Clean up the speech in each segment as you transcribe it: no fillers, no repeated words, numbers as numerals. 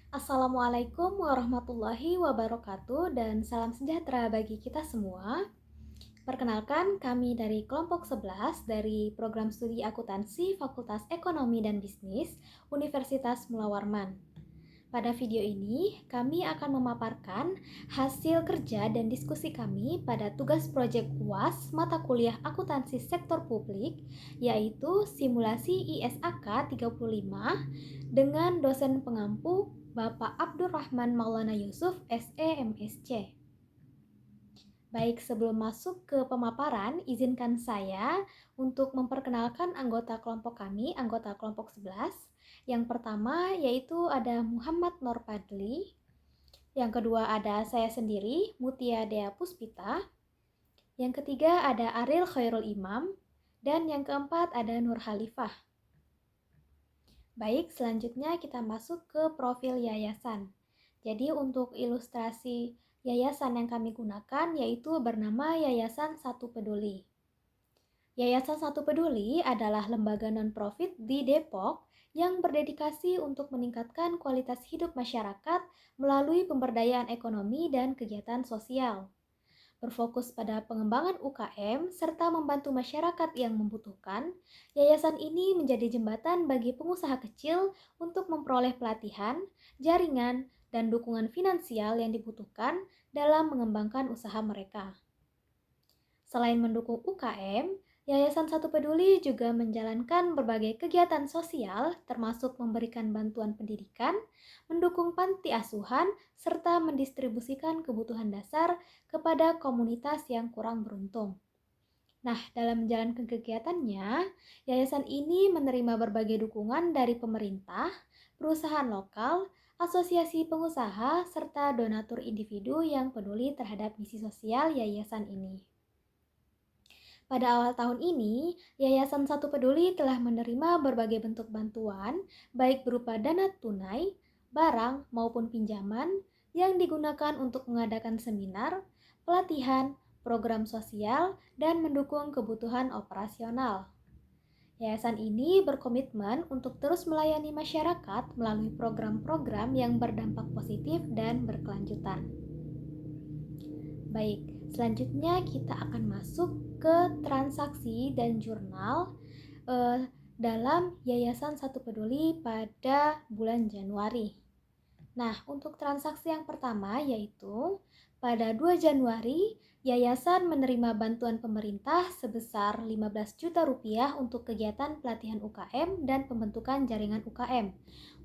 Assalamualaikum warahmatullahi wabarakatuh dan salam sejahtera bagi kita semua. Perkenalkan, kami dari kelompok 11 dari program studi akuntansi Fakultas Ekonomi dan Bisnis Universitas Mula Warman. Pada video ini, kami akan memaparkan hasil kerja dan diskusi kami pada tugas proyek UAS mata kuliah akuntansi sektor publik, yaitu simulasi ISAK 35 dengan dosen pengampu Bapak Abdurrahman Maulana Yusuf, SE MSc. Baik, sebelum masuk ke pemaparan, izinkan saya untuk memperkenalkan anggota kelompok kami, anggota kelompok 11. Yang pertama yaitu ada Muhammad Nur Padli. Yang kedua ada saya sendiri, Mutia Dea Puspita. Yang ketiga ada Ariel Khairul Imam. Dan yang keempat ada Nur Khalifah. Baik, selanjutnya kita masuk ke profil yayasan. Jadi untuk ilustrasi yayasan yang kami gunakan yaitu bernama Yayasan Satu Peduli. Yayasan Satu Peduli adalah lembaga non-profit di Depok yang berdedikasi untuk meningkatkan kualitas hidup masyarakat melalui pemberdayaan ekonomi dan kegiatan sosial. Berfokus pada pengembangan UKM serta membantu masyarakat yang membutuhkan, yayasan ini menjadi jembatan bagi pengusaha kecil untuk memperoleh pelatihan, jaringan, dan dukungan finansial yang dibutuhkan dalam mengembangkan usaha mereka. Selain mendukung UKM, Yayasan Satu Peduli juga menjalankan berbagai kegiatan sosial termasuk memberikan bantuan pendidikan, mendukung panti asuhan, serta mendistribusikan kebutuhan dasar kepada komunitas yang kurang beruntung. Nah, dalam menjalankan kegiatannya, yayasan ini menerima berbagai dukungan dari pemerintah, perusahaan lokal, asosiasi pengusaha, serta donatur individu yang peduli terhadap misi sosial yayasan ini. Pada awal tahun ini, Yayasan Satu Peduli telah menerima berbagai bentuk bantuan, baik berupa dana tunai, barang, maupun pinjaman yang digunakan untuk mengadakan seminar, pelatihan, program sosial, dan mendukung kebutuhan operasional. Yayasan ini berkomitmen untuk terus melayani masyarakat melalui program-program yang berdampak positif dan berkelanjutan. Baik, selanjutnya kita akan masuk ke transaksi dan jurnal dalam Yayasan Satu Peduli pada bulan Januari. Nah, untuk transaksi yang pertama yaitu pada 2 Januari, Yayasan menerima bantuan pemerintah sebesar 15 juta rupiah untuk kegiatan pelatihan UKM dan pembentukan jaringan UKM.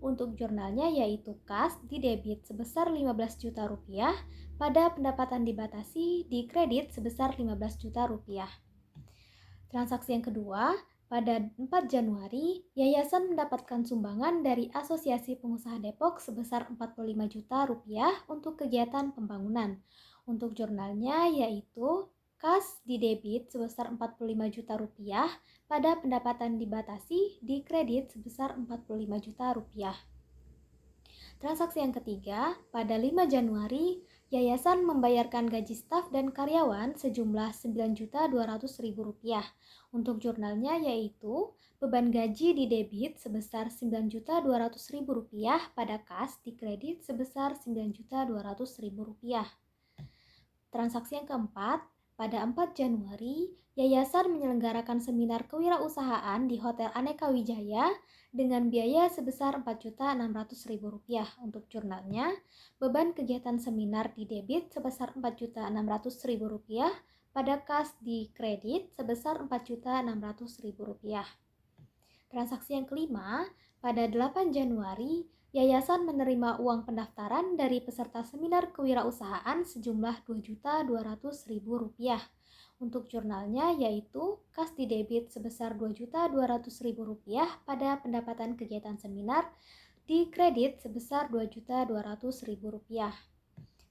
Untuk jurnalnya yaitu kas di debit sebesar 15 juta rupiah, pada pendapatan dibatasi di kredit sebesar 15 juta rupiah. Transaksi yang kedua, pada 4 Januari, Yayasan mendapatkan sumbangan dari Asosiasi Pengusaha Depok sebesar 45 juta rupiah untuk kegiatan pembangunan. Untuk jurnalnya yaitu kas di debit sebesar 45 juta rupiah, pada pendapatan dibatasi di kredit sebesar 45 juta rupiah. Transaksi yang ketiga, pada 5 Januari, Yayasan membayarkan gaji staf dan karyawan sejumlah Rp9.200.000. Untuk jurnalnya yaitu beban gaji di debit sebesar Rp9.200.000 pada kas di kredit sebesar Rp9.200.000. Transaksi yang keempat, pada 4 Januari, Yayasan menyelenggarakan seminar kewirausahaan di Hotel Aneka Wijaya dengan biaya sebesar Rp4.600.000. Untuk jurnalnya, beban kegiatan seminar di debit sebesar Rp4.600.000 pada kas di kredit sebesar Rp4.600.000. Transaksi yang kelima, pada 8 Januari, Yayasan menerima uang pendaftaran dari peserta seminar kewirausahaan sejumlah Rp2.200.000. Untuk jurnalnya yaitu kas di debit sebesar Rp2.200.000 pada pendapatan kegiatan seminar, di kredit sebesar Rp2.200.000.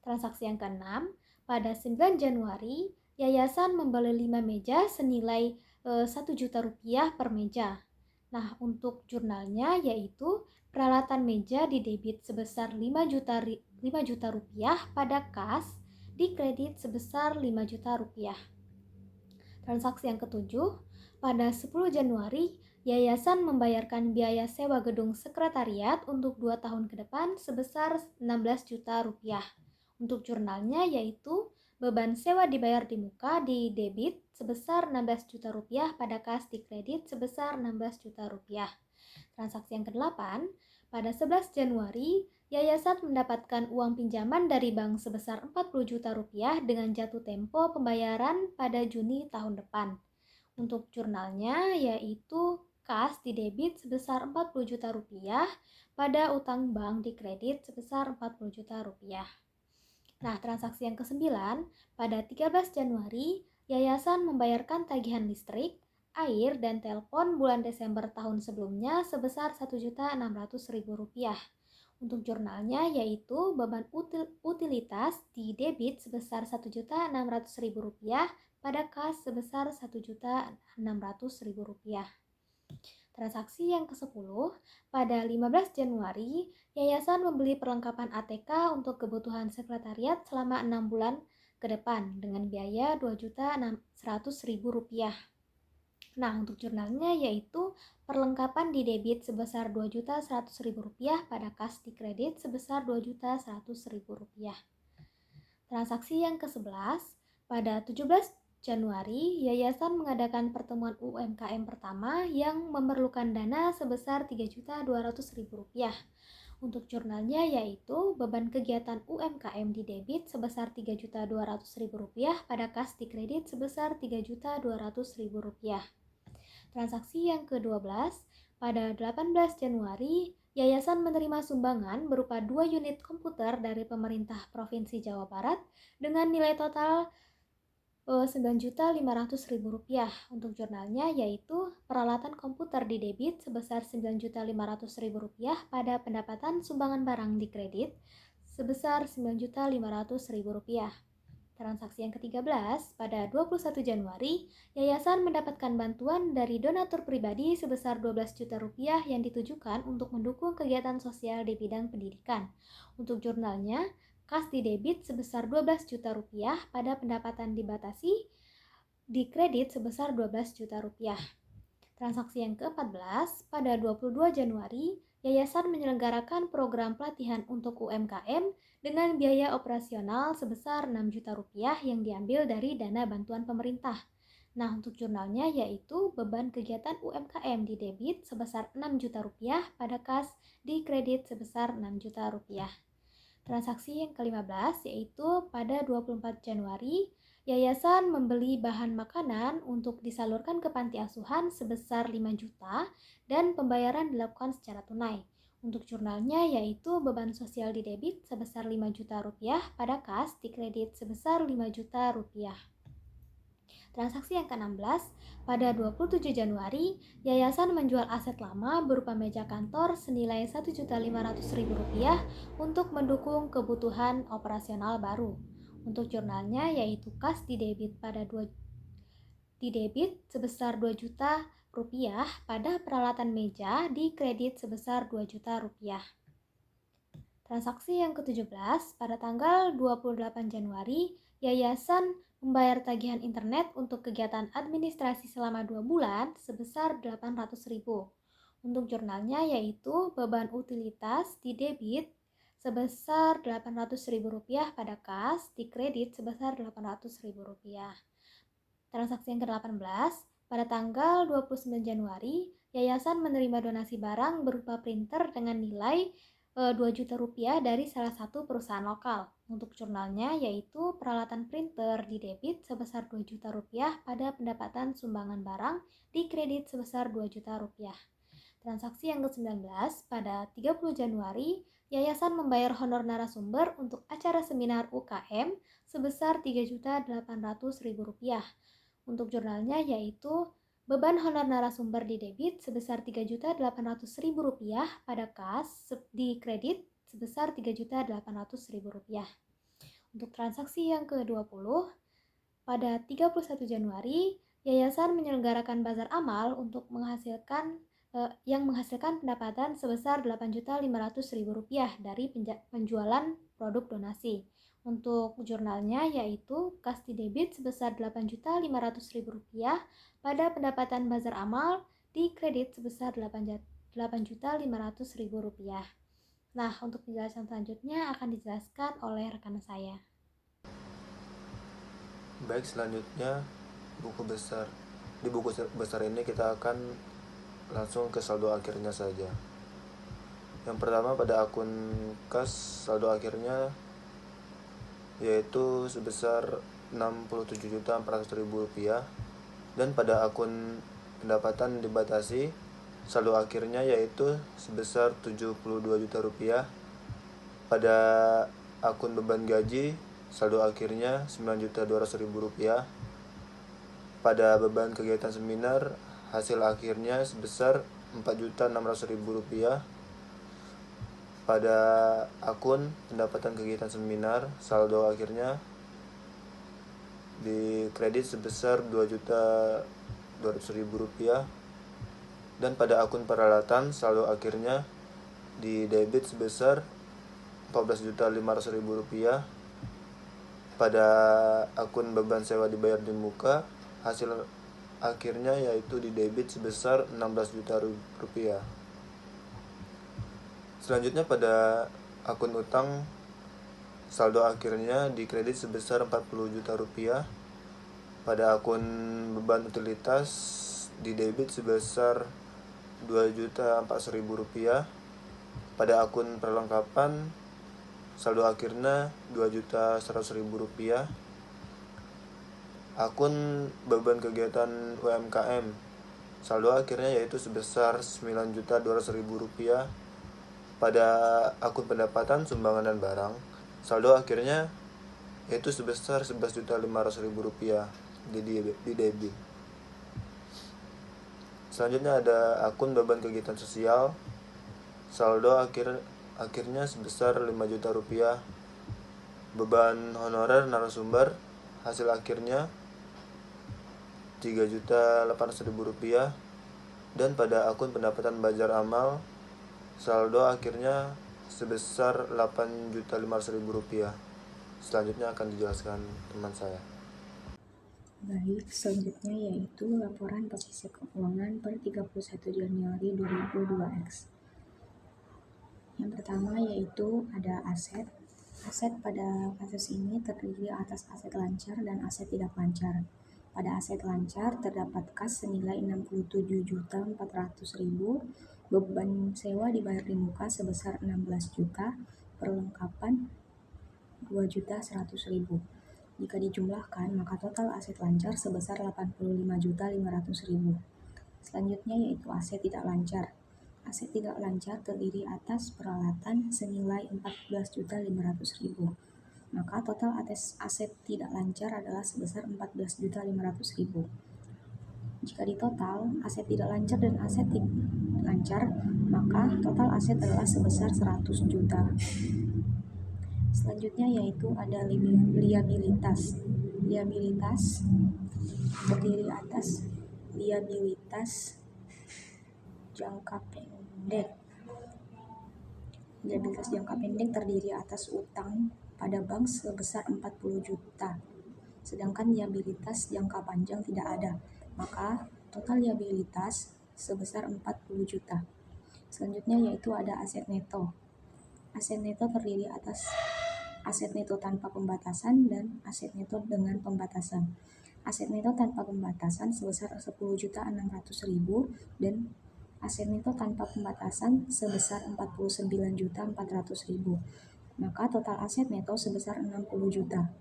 Transaksi yang keenam, pada 9 Januari, Yayasan membeli 5 meja senilai Rp1 juta per meja. Nah, untuk jurnalnya yaitu peralatan meja di debit sebesar 5 juta rupiah pada kas, di kredit sebesar 5 juta rupiah. Transaksi yang ketujuh, pada 10 Januari, Yayasan membayarkan biaya sewa gedung sekretariat untuk 2 tahun ke depan sebesar 16 juta rupiah. Untuk jurnalnya yaitu beban sewa dibayar di muka di debit sebesar 16 juta rupiah pada kas di kredit sebesar 16 juta rupiah. Transaksi yang ke-8, pada 11 Januari, yayasan mendapatkan uang pinjaman dari bank sebesar 40 juta rupiah dengan jatuh tempo pembayaran pada Juni tahun depan. Untuk jurnalnya yaitu kas di debit sebesar 40 juta rupiah pada utang bank di kredit sebesar 40 juta rupiah. Nah, transaksi yang ke-9, pada 13 Januari, yayasan membayarkan tagihan listrik, air, dan telepon bulan Desember tahun sebelumnya sebesar Rp1.600.000. Untuk jurnalnya yaitu beban utilitas di debit sebesar Rp1.600.000 pada kas sebesar Rp1.600.000. Transaksi yang ke-10, pada 15 Januari, yayasan membeli perlengkapan ATK untuk kebutuhan sekretariat selama 6 bulan ke depan dengan biaya Rp2.100.000. Nah, untuk jurnalnya yaitu perlengkapan di debit sebesar Rp2.100.000 pada kas di kredit sebesar Rp2.100.000. Transaksi yang ke-11, pada 17 Januari, yayasan mengadakan pertemuan UMKM pertama yang memerlukan dana sebesar Rp3.200.000. Untuk jurnalnya yaitu beban kegiatan UMKM di debit sebesar Rp3.200.000 pada kas di kredit sebesar Rp3.200.000. Transaksi yang ke-12, pada 18 Januari, yayasan menerima sumbangan berupa 2 unit komputer dari pemerintah Provinsi Jawa Barat dengan nilai total Rp9.500.000. Untuk jurnalnya yaitu peralatan komputer di debit sebesar Rp9.500.000 pada pendapatan sumbangan barang di kredit sebesar Rp9.500.000. Transaksi yang ke-13, pada 21 Januari, yayasan mendapatkan bantuan dari donatur pribadi sebesar Rp12 juta yang ditujukan untuk mendukung kegiatan sosial di bidang pendidikan. Untuk jurnalnya, kas di debit sebesar Rp12 juta pada pendapatan dibatasi di kredit sebesar Rp12 juta. Transaksi yang ke-14, pada 22 Januari, yayasan menyelenggarakan program pelatihan untuk UMKM dengan biaya operasional sebesar Rp6 juta yang diambil dari dana bantuan pemerintah. Nah, untuk jurnalnya yaitu beban kegiatan UMKM di debit sebesar Rp6 juta pada kas di kredit sebesar Rp6 juta. Transaksi yang ke-15 yaitu pada 24 Januari, yayasan membeli bahan makanan untuk disalurkan ke panti asuhan sebesar 5 juta dan pembayaran dilakukan secara tunai. Untuk jurnalnya yaitu beban sosial di debit sebesar Rp5 juta pada kas di kredit sebesar Rp5 juta. Transaksi yang ke-16, pada 27 Januari, yayasan menjual aset lama berupa meja kantor senilai Rp1.500.000 untuk mendukung kebutuhan operasional baru. Untuk jurnalnya yaitu kas di debit sebesar Rp2 juta pada peralatan meja di kredit sebesar Rp2 juta. Transaksi yang ke-17, pada tanggal 28 Januari, yayasan membayar tagihan internet untuk kegiatan administrasi selama 2 bulan sebesar Rp800.000. Untuk jurnalnya yaitu beban utilitas di debit sebesar Rp800.000 pada kas, di kredit sebesar Rp800.000. Transaksi yang ke-18, pada tanggal 29 Januari, yayasan menerima donasi barang berupa printer dengan nilai Rp2 juta dari salah satu perusahaan lokal. Untuk jurnalnya yaitu peralatan printer di debit sebesar Rp2 juta pada pendapatan sumbangan barang di kredit sebesar Rp2 juta. Transaksi yang ke-19, pada 30 Januari, yayasan membayar honor narasumber untuk acara seminar UKM sebesar Rp3.800.000. Untuk jurnalnya yaitu beban honor narasumber di debit sebesar Rp3.800.000 pada kas di kredit sebesar Rp3.800.000. Untuk transaksi yang ke-20, pada 31 Januari, yayasan menyelenggarakan bazar amal untuk menghasilkan pendapatan sebesar Rp8.500.000 dari penjualan produk donasi. Untuk jurnalnya yaitu kas di debit sebesar Rp8.500.000 pada pendapatan bazar amal dikredit sebesar Rp8.500.000. Nah, untuk penjelasan selanjutnya akan dijelaskan oleh rekan saya. Baik, selanjutnya di buku besar ini kita akan langsung ke saldo akhirnya saja. Yang pertama, pada akun kas saldo akhirnya yaitu sebesar Rp67.400.000, dan pada akun pendapatan dibatasi saldo akhirnya yaitu sebesar Rp72 juta. Pada akun beban gaji saldo akhirnya Rp9.200.000. Pada beban kegiatan seminar hasil akhirnya sebesar Rp4.600.000. Pada akun pendapatan kegiatan seminar saldo akhirnya di kredit sebesar Rp2.200.000, dan pada akun peralatan saldo akhirnya di debit sebesar Rp14.500.000. Pada akun beban sewa dibayar di muka hasil akhirnya yaitu di debit sebesar Rp16 juta. Selanjutnya, pada akun utang saldo akhirnya di kredit sebesar Rp40 juta. Pada akun beban utilitas di debit sebesar Rp2.400.000. Pada akun perlengkapan saldo akhirnya Rp2.100.000. Akun beban kegiatan UMKM saldo akhirnya yaitu sebesar Rp9.200.000. Pada akun pendapatan sumbangan dan barang saldo akhirnya yaitu sebesar Rp11.500.000 di debit. Selanjutnya ada akun beban kegiatan sosial saldo akhirnya sebesar Rp5 juta. Beban honorer narasumber hasil akhirnya Rp3.800.000. Dan pada akun pendapatan bazar amal saldo akhirnya sebesar Rp8.500.000. Selanjutnya akan dijelaskan teman saya. Baik, selanjutnya yaitu laporan posisi keuangan per 31 Januari 2002X. Yang pertama yaitu ada aset. Aset pada kasus ini terdiri atas aset lancar dan aset tidak lancar. Pada aset lancar terdapat kas senilai Rp67.400.000, beban sewa dibayar di muka sebesar Rp16 juta, perlengkapan Rp2.100.000. Jika dijumlahkan, maka total aset lancar sebesar Rp85.500.000. Selanjutnya yaitu aset tidak lancar. Aset tidak lancar terdiri atas peralatan senilai Rp14.500.000. Maka total aset tidak lancar adalah sebesar Rp14.500.000. Jika ditotal aset tidak lancar dan aset lancar, maka total aset adalah sebesar Rp100 juta. Selanjutnya yaitu ada liabilitas. Liabilitas terdiri atas liabilitas jangka pendek. Liabilitas jangka pendek terdiri atas utang pada bank sebesar 40 juta. Sedangkan liabilitas jangka panjang tidak ada, maka total liabilitas sebesar 40 juta. Selanjutnya yaitu ada aset neto. Aset neto terdiri atas aset neto tanpa pembatasan dan aset neto dengan pembatasan. Aset neto tanpa pembatasan sebesar Rp10.600.000 dan aset neto tanpa pembatasan sebesar Rp49.400.000. Maka total aset neto sebesar Rp60 juta.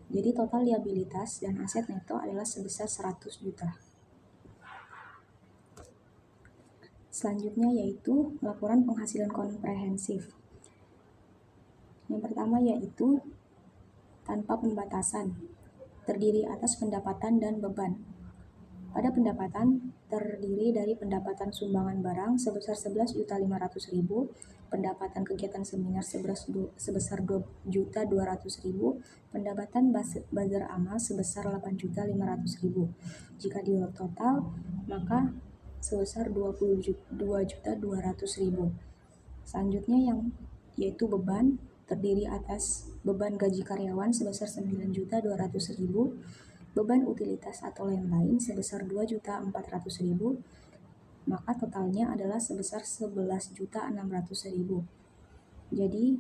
Jadi total liabilitas dan aset neto adalah sebesar Rp100 juta. Selanjutnya yaitu laporan penghasilan komprehensif. Yang pertama yaitu tanpa pembatasan, terdiri atas pendapatan dan beban. Pada pendapatan terdiri dari pendapatan sumbangan barang sebesar Rp11.500.000, pendapatan kegiatan seminar sebesar Rp2.200.000, pendapatan bazar amal sebesar Rp8.500.000. Jika di total maka sebesar Rp22.200.000. Selanjutnya yaitu beban terdiri atas beban gaji karyawan sebesar Rp9.200.000, beban utilitas atau lain-lain sebesar Rp2.400.000, maka totalnya adalah sebesar 11.600.000. Jadi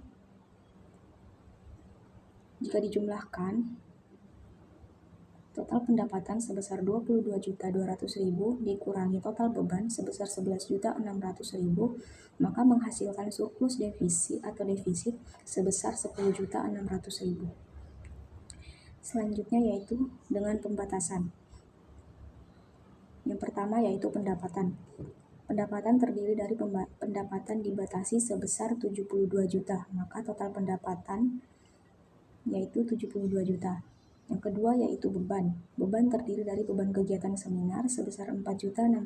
jika dijumlahkan, total pendapatan sebesar 22.200.000 dikurangi total beban sebesar 11.600.000, maka menghasilkan surplus defisit atau defisit sebesar 10.600.000. Selanjutnya yaitu dengan pembatasan. Yang pertama yaitu pendapatan. Pendapatan terdiri dari pendapatan dibatasi sebesar 72 juta, maka total pendapatan yaitu 72 juta. Yang kedua yaitu beban. Beban terdiri dari beban kegiatan seminar sebesar 4.600.000,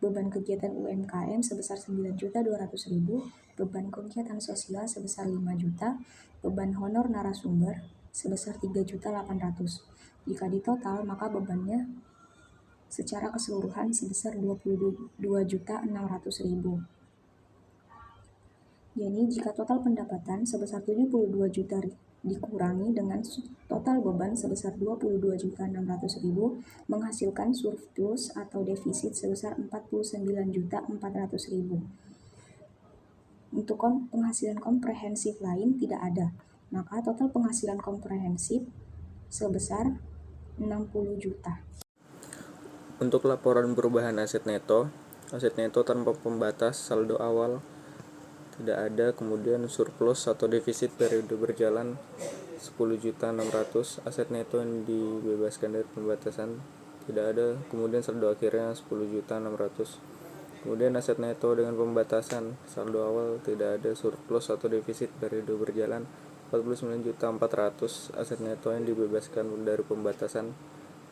beban kegiatan UMKM sebesar 9.200.000, beban kegiatan sosial sebesar 5 juta, beban honor narasumber sebesar 3.800.000. Jika ditotal maka bebannya secara keseluruhan sebesar 22.600.000. Jadi jika total pendapatan sebesar 72 juta dikurangi dengan total beban sebesar 22.600.000 menghasilkan surplus atau defisit sebesar 49.400.000. Untuk penghasilan komprehensif lain tidak ada, maka total penghasilan komprehensif sebesar 60 juta. Untuk laporan perubahan aset neto tanpa pembatas, saldo awal tidak ada, kemudian surplus atau defisit periode berjalan 10.600.000, aset neto yang dibebaskan dari pembatasan tidak ada, kemudian saldo akhirnya 10.600.000. Kemudian aset neto dengan pembatasan, saldo awal tidak ada, surplus atau defisit periode berjalan 49.400.000, aset neto yang dibebaskan dari pembatasan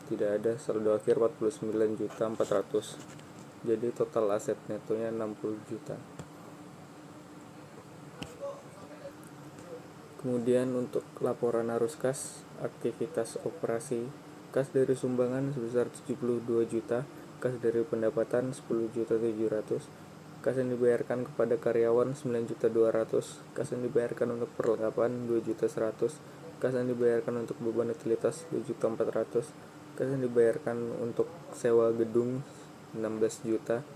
tidak ada, saldo akhir 49.400.000. Jadi total aset netonya 60 juta. Kemudian untuk laporan arus kas, aktivitas operasi, kas dari sumbangan sebesar 72 juta, kas dari pendapatan 10.700.000, kas yang dibayarkan kepada karyawan 9.200.000, kas yang dibayarkan untuk perlengkapan 2.100.000, kas yang dibayarkan untuk beban utilitas 2.400.000, kas yang dibayarkan untuk sewa gedung 16 juta,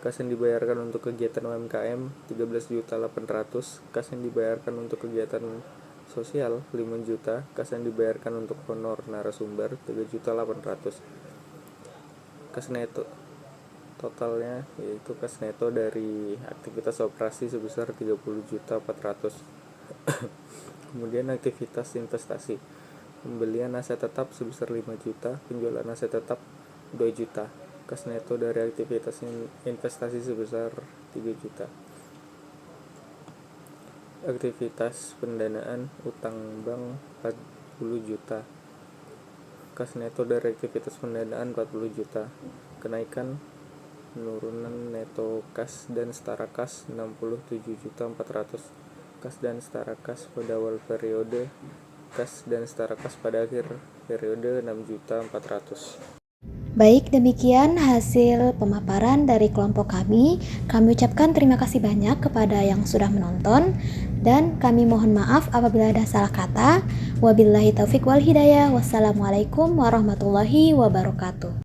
kas yang dibayarkan untuk kegiatan UMKM 13.800.000, kas yang dibayarkan untuk kegiatan sosial 5 juta, kas yang dibayarkan untuk honor narasumber 3.800.000. Kas neto totalnya yaitu kas neto dari aktivitas operasi sebesar 30.400.000. Kemudian aktivitas investasi, pembelian aset tetap sebesar 5 juta, penjualan aset tetap 2 juta. Kas neto dari aktivitas investasi sebesar 3 juta. Aktivitas pendanaan utang bank 40 juta. Kas neto dari aktivitas pendanaan 40 juta. Kenaikan penurunan neto kas dan setara kas 67.400.000. Kas dan setara kas pada awal periode, kas dan setara kas pada akhir periode 6.400.000. Baik, demikian hasil pemaparan dari kelompok kami. Kami ucapkan terima kasih banyak kepada yang sudah menonton dan kami mohon maaf apabila ada salah kata. Wabillahi taufik wal hidayah. Wassalamualaikum warahmatullahi wabarakatuh.